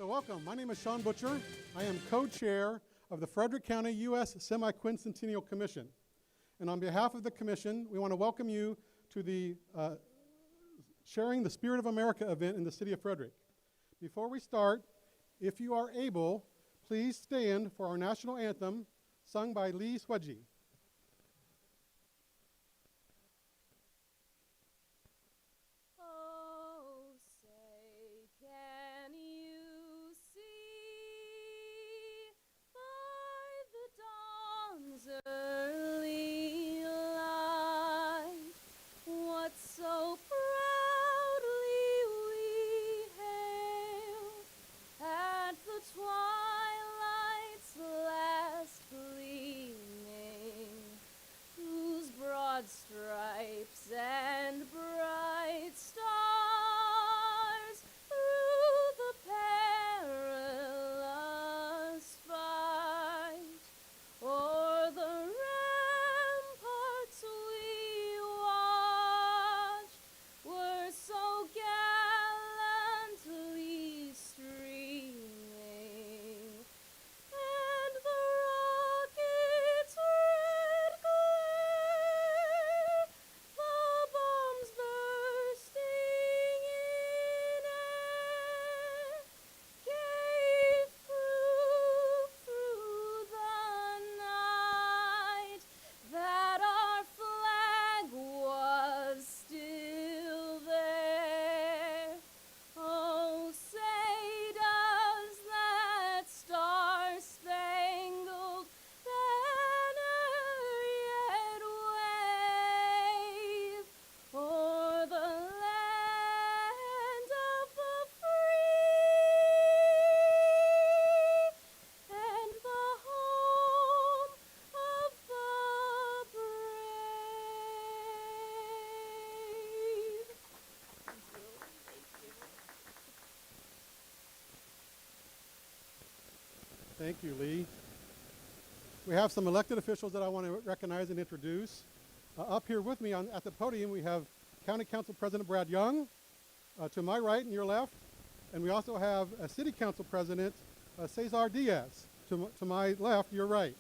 So welcome. My name is Sean Butcher. I am co-chair of the Frederick County U.S. Semi-Quincentennial Commission. And on behalf of the commission, we want to welcome you to the Sharing the Spirit of America event in the city of Frederick. Before we start, if you are able, please stand for our national anthem sung by Lee Swedgie. Early light, what so proudly we hailed at the twilight's last gleaming, whose broad stripes and bright stars through the perilous fight o'er the ramparts we watched were so gallantly streaming, and the rocket's red glare, the bombs bursting in air, gave proof through the night that our flag was still there. Oh, say does that star-spangled banner yet wave o'er the land of the free and the home of the brave? Thank you, Lee. We have some elected officials that I want to recognize and introduce. Up here with me at the podium, we have County Council President Brad Young, to my right and your left. And we also have City Council President Cesar Diaz, to my left, your right.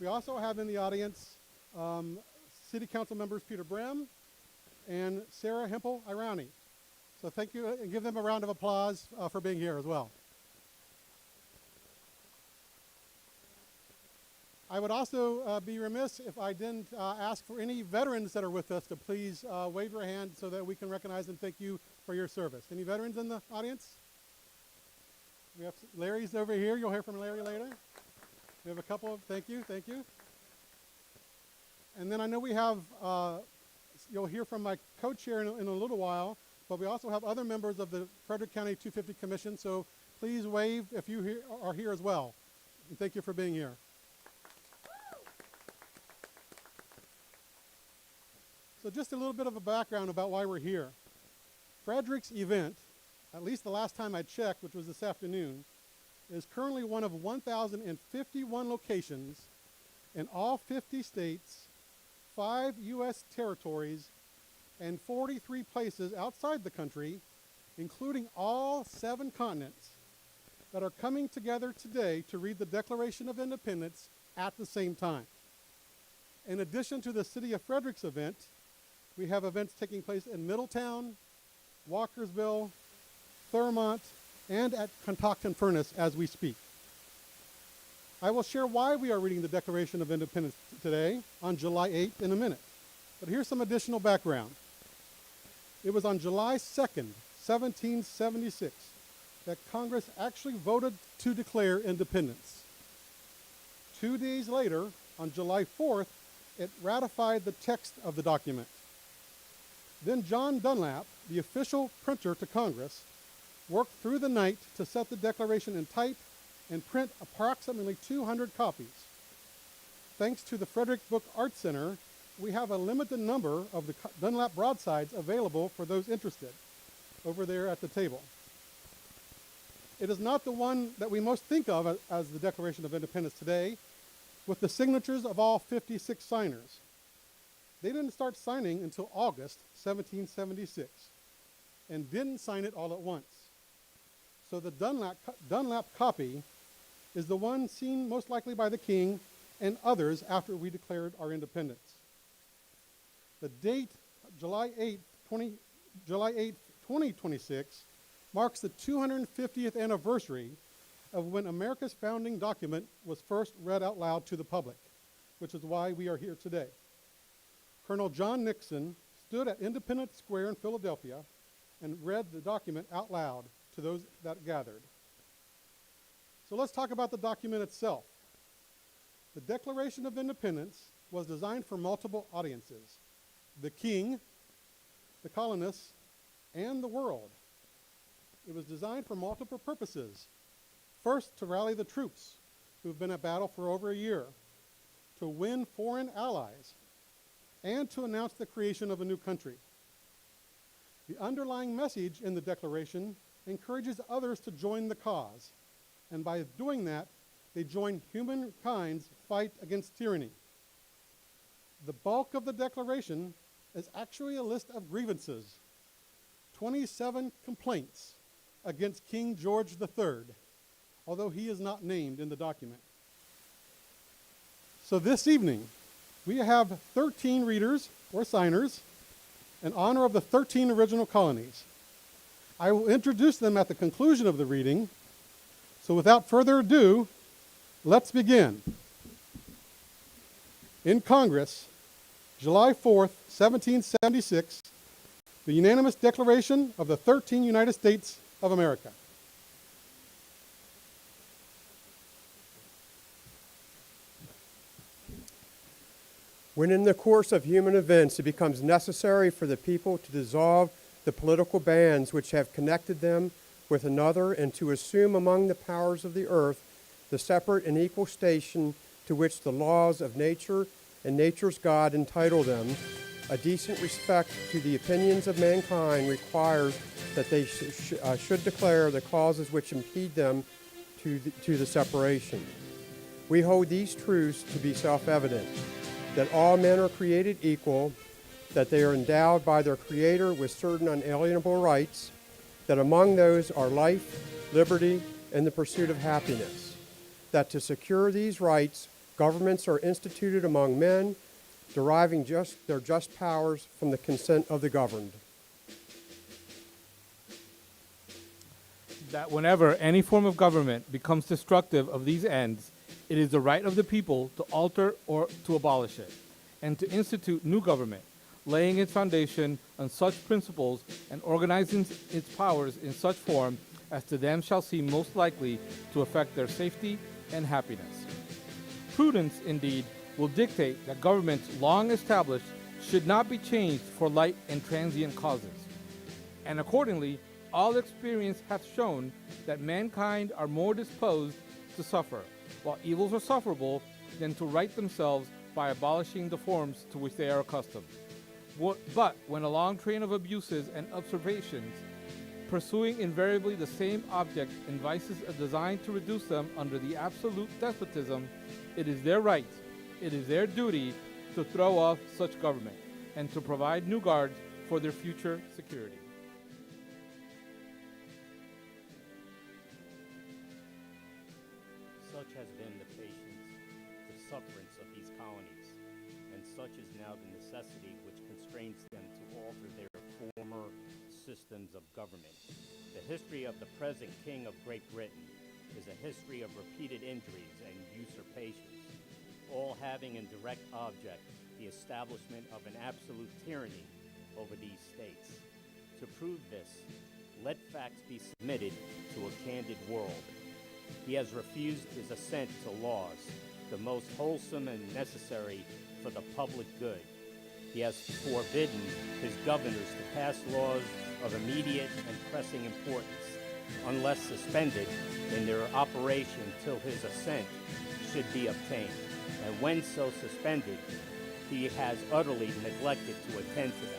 We also have in the audience City Council members Peter Brehm and Sarah Hempel-Irani. So thank you, and give them a round of applause for being here as well. I would also be remiss if I didn't ask for any veterans that are with us to please wave your hand so that we can recognize and thank you for your service. Any veterans in the audience? We have Larry's over here. You'll hear from Larry later. We have a couple of, thank you. And then I know we have, you'll hear from my co-chair in a little while, but we also have other members of the Frederick County 250 Commission, so please wave if you are here as well. And thank you for being here. So just a little bit of a background about why we're here. Frederick's event, at least the last time I checked, which was this afternoon, is currently one of 1,051 locations in all 50 states, 5 U.S. territories, and 43 places outside the country, including all 7 continents, that are coming together today to read the Declaration of Independence at the same time. In addition to the City of Frederick's event, we have events taking place in Middletown, Walkersville, Thurmont, and at Catoctin Furnace as we speak. I will share why we are reading the Declaration of Independence today on July 8th in a minute. But here's some additional background. It was on July 2nd, 1776, that Congress actually voted to declare independence. 2 days later, on July 4th, it ratified the text of the document. Then John Dunlap, the official printer to Congress, worked through the night to set the Declaration in type and print approximately 200 copies. Thanks to the Frederick Book Art Center, we have a limited number of the Dunlap broadsides available for those interested over there at the table. It is not the one that we most think of as the Declaration of Independence today, with the signatures of all 56 signers. They didn't start signing until August 1776 and didn't sign it all at once. So the Dunlap copy is the one seen most likely by the king and others after we declared our independence. The date, July 8th, 2026, marks the 250th anniversary of when America's founding document was first read out loud to the public, which is why we are here today. Colonel John Nixon stood at Independence Square in Philadelphia and read the document out loud to those that gathered. So let's talk about the document itself. The Declaration of Independence was designed for multiple audiences: the king, the colonists, and the world. It was designed for multiple purposes. First, to rally the troops who've been at battle for over a year, to win foreign allies, and to announce the creation of a new country. The underlying message in the Declaration encourages others to join the cause, and by doing that, they join humankind's fight against tyranny. The bulk of the Declaration is actually a list of grievances, 27 complaints against King George III, although he is not named in the document. So this evening, we have 13 readers or signers in honor of the 13 original colonies. I will introduce them at the conclusion of the reading. So without further ado, let's begin. In Congress, July 4th, 1776, the unanimous Declaration of the 13 United States of America. When in the course of human events it becomes necessary for the people to dissolve the political bands which have connected them with another and to assume among the powers of the earth the separate and equal station to which the laws of nature and nature's God entitle them, a decent respect to the opinions of mankind requires that they should declare the causes which impede them to the separation. We hold these truths to be self-evident, that all men are created equal, that they are endowed by their Creator with certain unalienable rights, that among those are life, liberty, and the pursuit of happiness, that to secure these rights, governments are instituted among men, deriving their just powers from the consent of the governed. That whenever any form of government becomes destructive of these ends, it is the right of the people to alter or to abolish it, and to institute new government, laying its foundation on such principles and organizing its powers in such form as to them shall seem most likely to affect their safety and happiness. Prudence, indeed, will dictate that governments long established should not be changed for light and transient causes. And accordingly, all experience hath shown that mankind are more disposed to suffer, while evils are sufferable, than to right themselves by abolishing the forms to which they are accustomed. But when a long train of abuses and observations, pursuing invariably the same object in vices designed to reduce them under the absolute despotism, it is their right, it is their duty to throw off such government, and to provide new guards for their future security. Such has been the patience, the sufferance of these colonies, and such is now the necessity which constrains them to alter their former systems of government. The history of the present King of Great Britain is a history of repeated injuries and usurpations, all having in direct object the establishment of an absolute tyranny over these states. To prove this, let facts be submitted to a candid world. He has refused his assent to laws, the most wholesome and necessary for the public good. He has forbidden his governors to pass laws of immediate and pressing importance, unless suspended in their operation till his assent should be obtained. And when so suspended, he has utterly neglected to attend to them.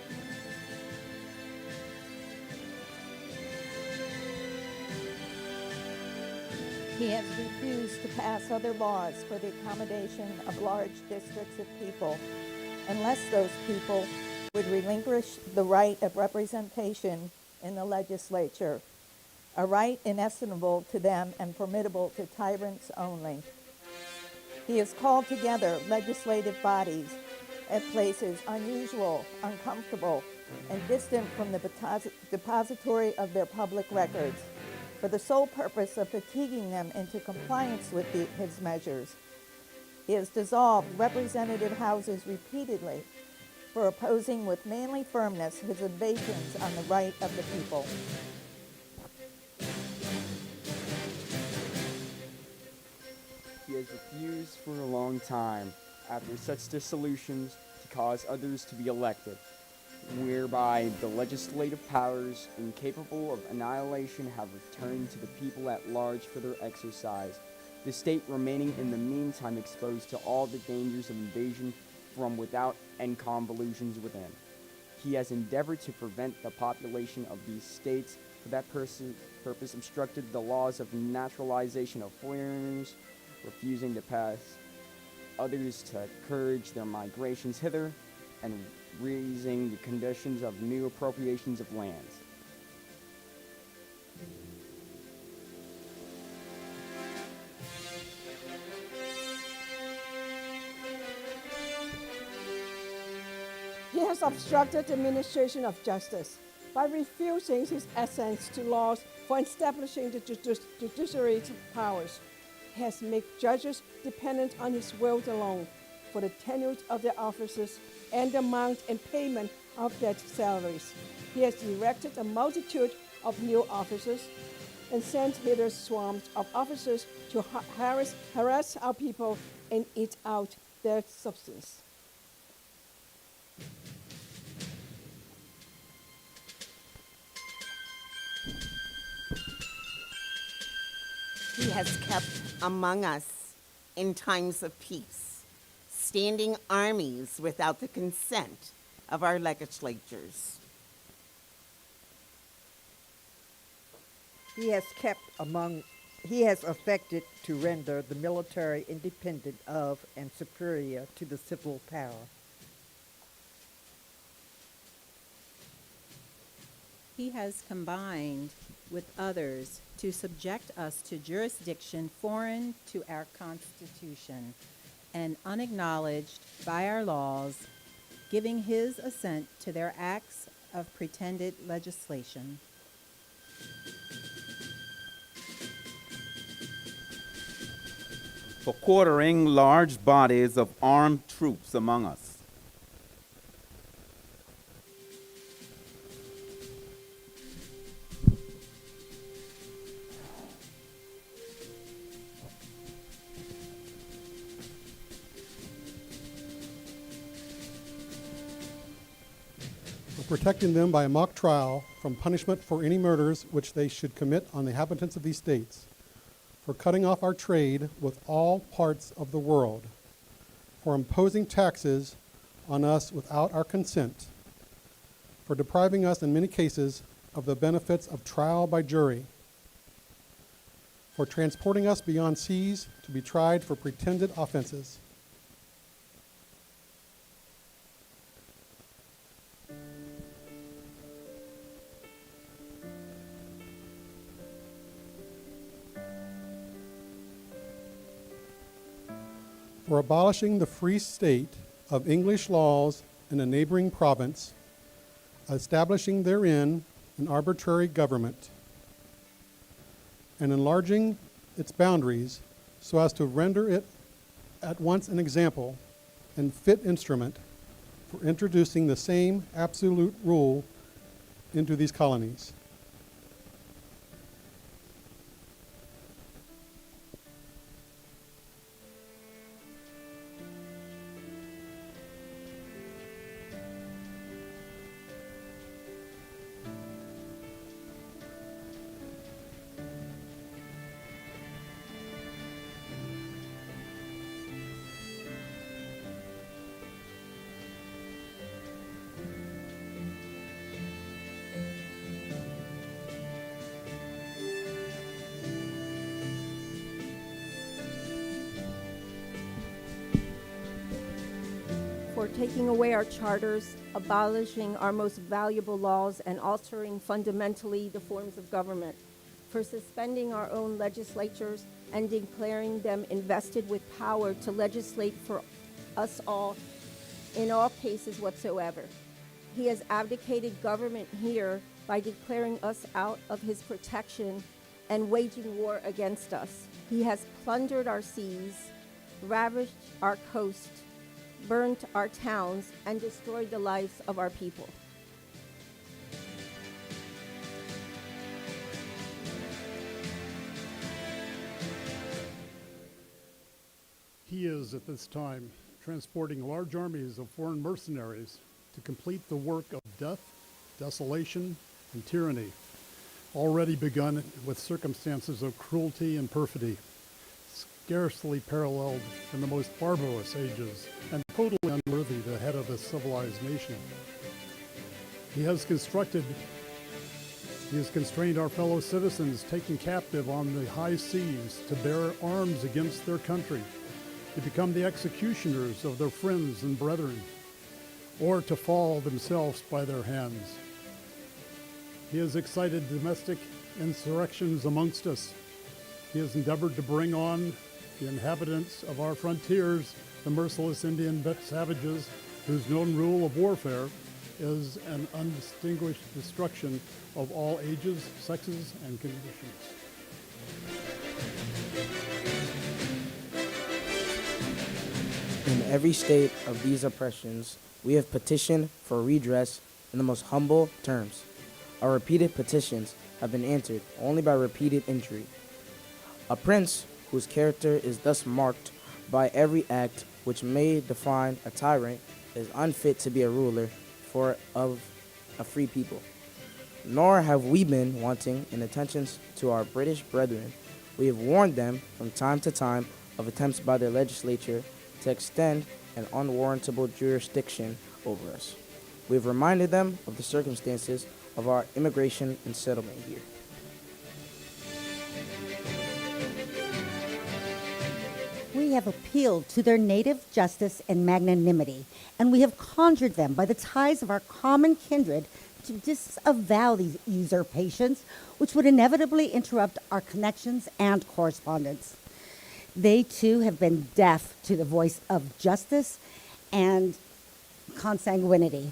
He has refused to pass other laws for the accommodation of large districts of people, unless those people would relinquish the right of representation in the legislature, a right inestimable to them and formidable to tyrants only. He has called together legislative bodies at places unusual, uncomfortable, and distant from the depository of their public records, for the sole purpose of fatiguing them into compliance with his measures. He has dissolved representative houses repeatedly for opposing with manly firmness his invasions on the right of the people. He has refused for a long time, after such dissolutions, to cause others to be elected, whereby the legislative powers, incapable of annihilation, have returned to the people at large for their exercise, the state remaining in the meantime exposed to all the dangers of invasion from without and convulsions within. He has endeavored to prevent the population of these states, for that purpose obstructed the laws of naturalization of foreigners, refusing to pass others to encourage their migrations hither, and raising the conditions of new appropriations of lands. He has obstructed the administration of justice by refusing his assent to laws for establishing the judiciary powers. He has made judges dependent on his will alone for the tenure of their offices and the amount and payment of their salaries. He has erected a multitude of new officers and sent hither swarms of officers to harass our people and eat out their substance. He has kept among us in times of peace, standing armies without the consent of our legislatures. He has affected to render the military independent of and superior to the civil power. He has combined with others to subject us to jurisdiction foreign to our Constitution and unacknowledged by our laws, giving his assent to their acts of pretended legislation. For quartering large bodies of armed troops among us. Protecting them by a mock trial from punishment for any murders which they should commit on the inhabitants of these states, for cutting off our trade with all parts of the world, for imposing taxes on us without our consent, for depriving us in many cases of the benefits of trial by jury, for transporting us beyond seas to be tried for pretended offenses, for abolishing the free state of English laws in a neighboring province, establishing therein an arbitrary government, and enlarging its boundaries so as to render it at once an example and fit instrument for introducing the same absolute rule into these colonies. For taking away our charters, abolishing our most valuable laws, and altering fundamentally the forms of government, for for suspending our own legislatures and declaring them invested with power to legislate for us all in all cases whatsoever. He has abdicated government here by declaring us out of his protection and waging war against us. He has plundered our seas, ravaged our coast, burned our towns, and destroyed the lives of our people. He is, at this time, transporting large armies of foreign mercenaries to complete the work of death, desolation, and tyranny, already begun with circumstances of cruelty and perfidy, scarcely paralleled in the most barbarous ages, and totally unworthy the head of a civilized nation. He has constrained our fellow citizens taken captive on the high seas to bear arms against their country, to become the executioners of their friends and brethren, or to fall themselves by their hands. He has excited domestic insurrections amongst us. He has endeavored to bring on the inhabitants of our frontiers, the merciless Indian savages, whose known rule of warfare is an undistinguished destruction of all ages, sexes, and conditions. In every state of these oppressions, we have petitioned for redress in the most humble terms. Our repeated petitions have been answered only by repeated injury. A prince whose character is thus marked by every act which may define a tyrant is unfit to be a ruler of a free people. Nor have we been wanting in attentions to our British brethren. We have warned them from time to time of attempts by their legislature to extend an unwarrantable jurisdiction over us. We have reminded them of the circumstances of our immigration and settlement here. We have appealed to their native justice and magnanimity, and we have conjured them by the ties of our common kindred to disavow these usurpations, which would inevitably interrupt our connections and correspondence. They, too, have been deaf to the voice of justice and consanguinity.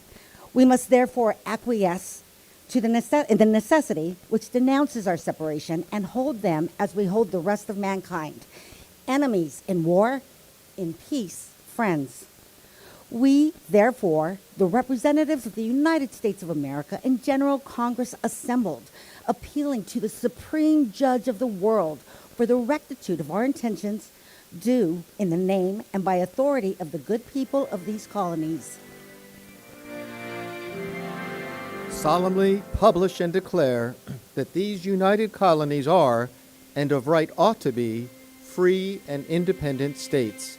We must therefore acquiesce to the necessity which denounces our separation and hold them as we hold the rest of mankind. Enemies in war, in peace, friends. We, therefore, the representatives of the United States of America and General Congress assembled, appealing to the Supreme Judge of the world for the rectitude of our intentions, do in the name and by authority of the good people of these colonies. Solemnly publish and declare that these united colonies are, and of right ought to be, free and independent states,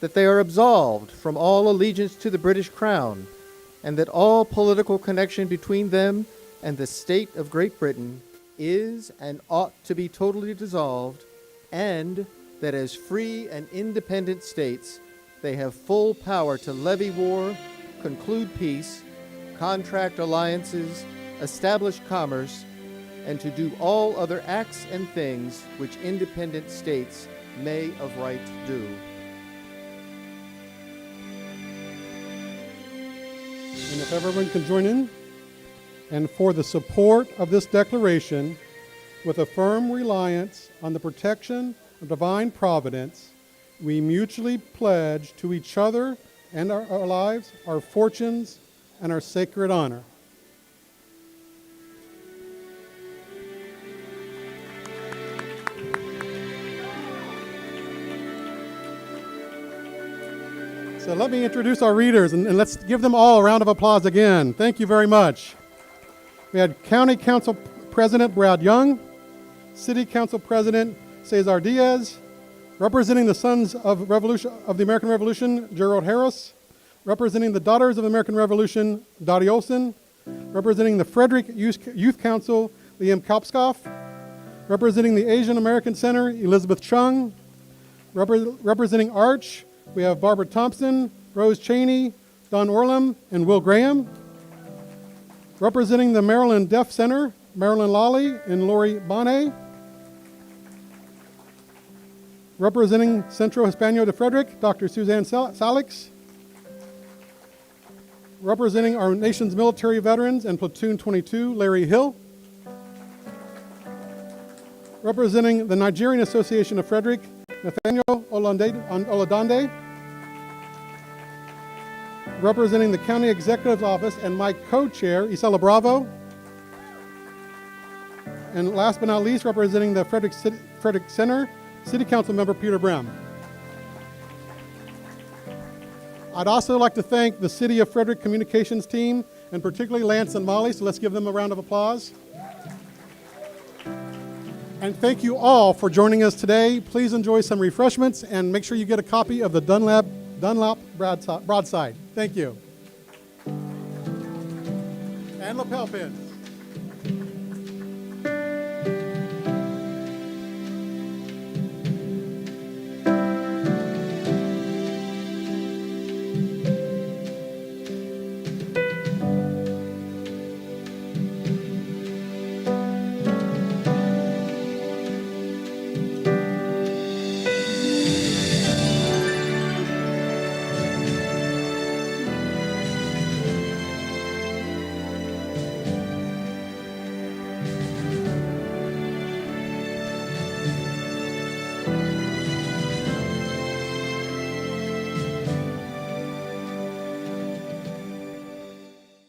that they are absolved from all allegiance to the British Crown, and that all political connection between them and the state of Great Britain is and ought to be totally dissolved, and that as free and independent states they have full power to levy war, conclude peace, contract alliances, establish commerce, and to do all other acts and things which independent states may of right do. And if everyone can join in, and for the support of this declaration, with a firm reliance on the protection of divine providence, we mutually pledge to each other and our lives, our fortunes, and our sacred honor. So let me introduce our readers, and let's give them all a round of applause again. Thank you very much. We had County Council President Brad Young, City Council President Cesar Diaz, representing the Sons of the American Revolution, Gerald Harris, representing the Daughters of the American Revolution, Dottie Olson, representing the Frederick Youth Council, Liam Kalpskoff, representing the Asian American Center, Elizabeth Chung, representing Arch, we have Barbara Thompson, Rose Cheney, Don Orlam, and Will Graham. Representing the Maryland Deaf Center, Marilyn Lawley and Lori Bonet. Representing Centro Hispano de Frederick, Dr. Suzanne Salix. Representing our nation's military veterans and Platoon 22, Larry Hill. Representing the Nigerian Association of Frederick, Nathaniel Oladande. Representing the County Executive's Office and my co-chair, Isela Bravo. And last but not least, representing the Frederick Center, City Council Member Peter Brehm. I'd also like to thank the City of Frederick Communications team, and particularly Lance and Molly, so let's give them a round of applause. And thank you all for joining us today. Please enjoy some refreshments and make sure you get a copy of the Dunlap broadside. Thank you. And lapel pins.